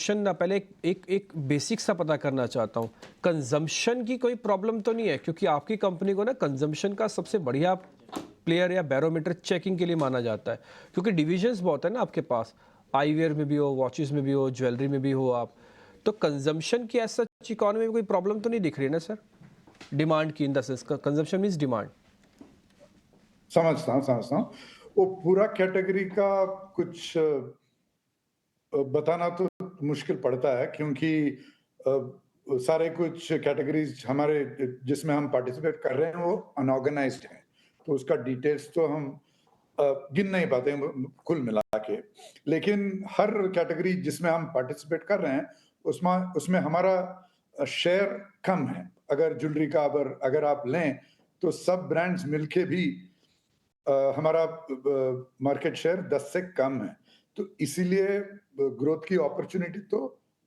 ना पहले एक बेसिक सा पता करना चाहता हूँ। कंजम्पशन की कोई प्रॉब्लम तो नहीं है? क्योंकि आपकी कंपनी को ना कंजम्पशन का सबसे बढ़िया प्लेयर या बैरोमीटर चेकिंग के लिए माना जाता है। क्योंकि डिविजन्स बहुत है ना आपके पास, आईवेयर में भी हो, वॉचेस में भी हो, ज्वेलरी में भी हो आप। तो कंजम्पशन की ऐसा इकोनॉमी में कोई प्रॉब्लम तो नहीं दिख रही है ना सर? डिमांड की, in the sense consumption means demand. समझता हूँ। वो पूरा कैटेगरी का कुछ बताना तो मुश्किल पड़ता है, क्योंकि सारे कुछ कैटेगरीज हमारे जिसमें हम पार्टिसिपेट कर रहे हैं वो अनऑर्गेनाइज्ड हैं, तो उसका डिटेल्स तो हम गिन नहीं पाते कुल मिला के। लेकिन हर कैटेगरी जिसमें हम पार्टिसिपेट कर रहे हैं उसमें उसमें हमारा शेयर कम है। अगर ज्वेलरी का अगर आप लें तो सब ब्रांड्स मिलके भी हमारा मार्केट शेयर 10 से कम है। तो इसीलिए ग्रोथ की अपॉर्चुनिटी तो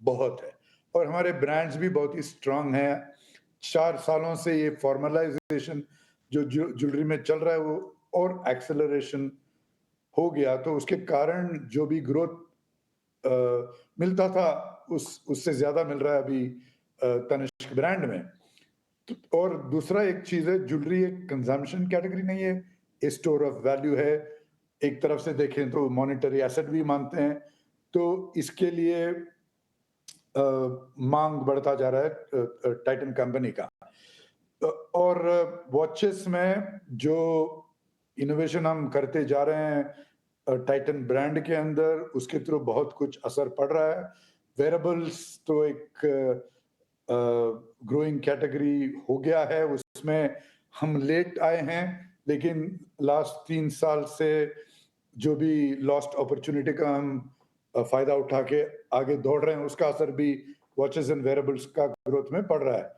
बहुत है, और हमारे ब्रांड्स भी बहुत ही स्ट्रांग हैं। 4 सालों से ये फॉर्मलाइजेशन जो ज्वेलरी में चल रहा है वो और एक्सेलरेशन हो गया, तो उसके कारण जो भी ग्रोथ मिलता था उससे ज्यादा मिल रहा है अभी तनिष्क ब्रांड में। तो और दूसरा एक चीज है, ज्वेलरी एक कंजम्पशन कैटेगरी नहीं है, ए स्टोर ऑफ वैल्यू है। एक तरफ से देखें तो मॉनेटरी एसेट भी मानते हैं, तो इसके लिए मांग बढ़ता जा रहा है टाइटन कंपनी का। और वॉचेस में जो इनोवेशन हम करते जा रहे हैं टाइटन ब्रांड के अंदर, उसके थ्रू बहुत कुछ असर पड़ रहा है। वेयरेबल्स तो एक ग्रोइंग कैटेगरी हो गया है, उसमें हम लेट आए हैं, लेकिन लास्ट 3 साल से जो भी लॉस्ट अपॉर्चुनिटी का हम फायदा उठा के आगे दौड़ रहे हैं, उसका असर भी वॉचेस एंड वेयरेबल्स का ग्रोथ में पड़ रहा है।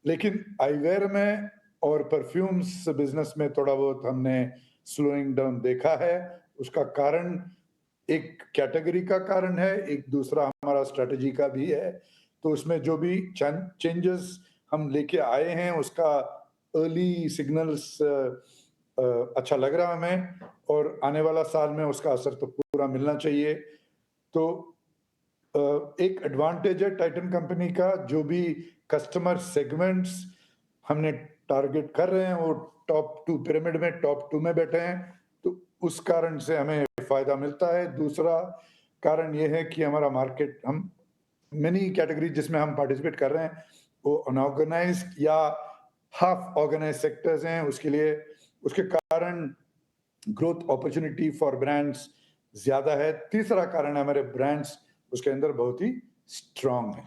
लेकिन आईवेयर में और परफ्यूम्स बिजनेस में थोड़ा बहुत हमने स्लोइंग डाउन देखा है। उसका कारण एक कैटेगरी का कारण है, एक दूसरा हमारा स्ट्रेटजी का भी है। तो उसमें जो भी चेंजेस हम लेके आए हैं उसका अर्ली सिग्नल्स अच्छा लग रहा है हमें, और आने वाला साल में उसका असर तो पूरा मिलना चाहिए। तो एक एडवांटेज है टाइटन कंपनी का, जो भी कस्टमर सेगमेंट्स हमने टारगेट कर रहे हैं वो टॉप 2 पिरामिड में टॉप 2 में बैठे हैं, तो उस कारण से हमें फायदा मिलता है। दूसरा कारण ये है कि हमारा मार्केट, हम मेनी कैटेगरी जिसमें हम पार्टिसिपेट कर रहे हैं वो अनऑर्गेनाइज्ड या हाफ ऑर्गेनाइज्ड सेक्टर्स हैं, उसके लिए उसके कारण ग्रोथ अपॉर्चुनिटी फॉर ब्रांड्स ज्यादा है। तीसरा कारण है हमारे ब्रांड्स उसके अंदर बहुत ही स्ट्रांग है।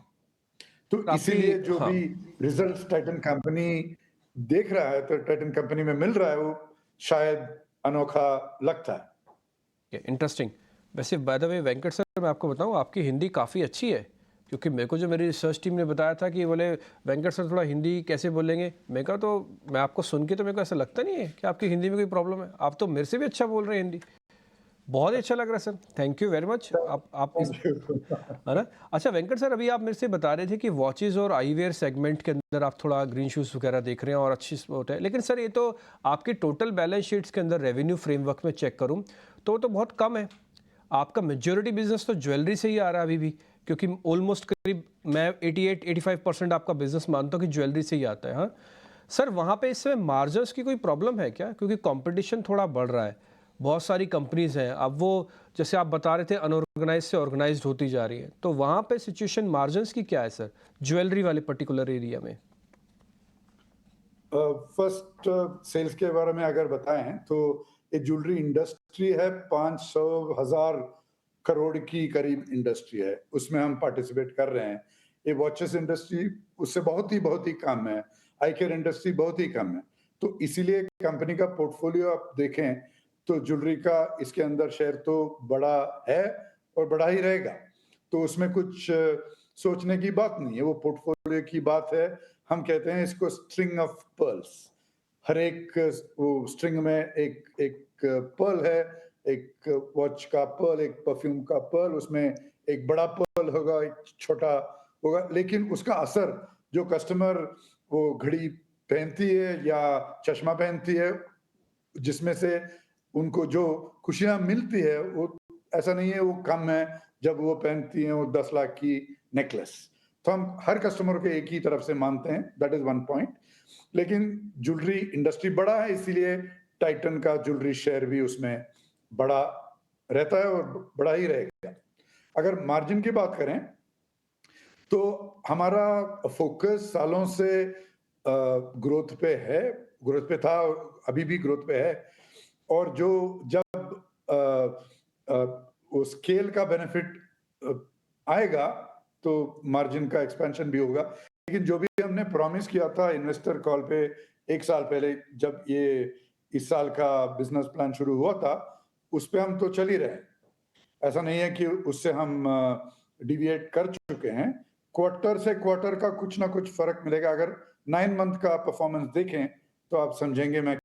तो आपकी इसीलिए जो हाँ, भी रिजल्ट्स टाइटन कंपनी देख रहा है, तो टाइटन कंपनी में मिल रहा है, वो शायद अनोखा लगता है। इंटरेस्टिंग। वैसे by the way Venkat sir, मैं आपको बताऊं आपकी हिंदी काफ़ी अच्छी है। क्योंकि मेरे को जो मेरी रिसर्च टीम ने बताया था कि बोले वेंकट सर थोड़ा हिंदी कैसे बोलेंगे, मैं कहा तो मैं आपको सुन के तो मेरे को ऐसा लगता नहीं है कि आपकी हिंदी में कोई प्रॉब्लम है। आप तो मेरे से भी अच्छा बोल रहे हैं हिंदी। बहुत ही अच्छा लग रहा है sir, thank you very much. आप इस, थैंक यू। है ना? अच्छा वेंकट सर, अभी आप मेरे से बता रहे थे कि वॉचेज़ और आईवेयर सेगमेंट के अंदर आप थोड़ा ग्रीन शूज़ वगैरह देख रहे हैं और अच्छी स्पोर्ट है। लेकिन सर ये तो आपकी टोटल बैलेंस शीट्स के अंदर रेवेन्यू फ्रेमवर्क में चेक करूँ तो बहुत कम है। आपका मेजॉरिटी बिजनेस तो ज्वेलरी से ही आ रहा है अभी भी, क्योंकि ऑलमोस्ट करीब मैं 88-85% आपका बिजनेस मानता हूँ कि ज्वेलरी से ही आता है। हाँ सर, वहाँ पे इसमें मार्जिन्स की कोई प्रॉब्लम है क्या? क्योंकि कंपटीशन थोड़ा बढ़ रहा है, बहुत सारी कंपनीज हैं। अब वो जैसे आप बता रहे थे अनऑर्गेनाइज से ऑर्गेनाइज्ड होती जा रही है, तो वहाँ पे सिचुएशन मार्जिन्स की क्या है सर, ज्वेलरी वाले पर्टिकुलर एरिया में? फर्स्ट सेल्स के बारे में अगर बताएं तो ये ज्वेलरी इंडस्ट्री है, 500,000 करोड़ की करीब इंडस्ट्री है, उसमें हम पार्टिसिपेट कर रहे हैं। ये वॉचेस इंडस्ट्री उससे बहुत ही कम है, आई केयर इंडस्ट्री बहुत ही कम है। तो इसीलिए कंपनी का पोर्टफोलियो आप देखें तो ज्वेलरी का इसके अंदर शेयर तो बड़ा है और बड़ा ही रहेगा। तो उसमें कुछ सोचने की बात नहीं है, वो पोर्टफोलियो की बात है। हम कहते हैं इसको स्ट्रिंग ऑफ पर्ल्स। हर एक वो स्ट्रिंग में एक एक पर्ल है, एक वॉच का पर्ल, एक परफ्यूम का पर्ल, उसमें एक बड़ा पर्ल होगा, एक छोटा होगा, लेकिन उसका असर जो कस्टमर वो घड़ी पहनती है या चश्मा पहनती है, जिसमें से उनको जो खुशियां मिलती है वो ऐसा नहीं है वो कम है, जब वो पहनती हैं वो 10 लाख की नेकलेस। तो हम हर कस्टमर को एक ही तरफ से मानते हैं, दैट इज़ वन पॉइंट। लेकिन ज्वेलरी इंडस्ट्री बड़ा है, इसीलिए टाइटन का ज्वेलरी शेयर भी उसमें बड़ा रहता है और बड़ा ही रहेगा। अगर मार्जिन की बात करें, तो हमारा फ़ोकस सालों से ग्रोथ पे है, ग्रोथ पे था, अभी भी ग्रोथ पे है। और जो जब अ वो स्केल का बेनिफिट आएगा, तो मार्जिन का एक्सपेंशन भी होगा। लेकिन जो भी हमने प्रॉमिस किया था इन्वेस्टर कॉल पे 1 साल पहले, जब ये इस साल का बिज़नेस प्लान शुरू हुआ था, उस पे हम तो चल ही रहे हैं। ऐसा नहीं है कि उससे हम डिविएट कर चुके हैं। क्वार्टर से क्वार्टर का कुछ ना कुछ फ़र्क मिलेगा। अगर 9 मंथ का परफ़ॉर्मेंस देखें, तो आप समझेंगे मैं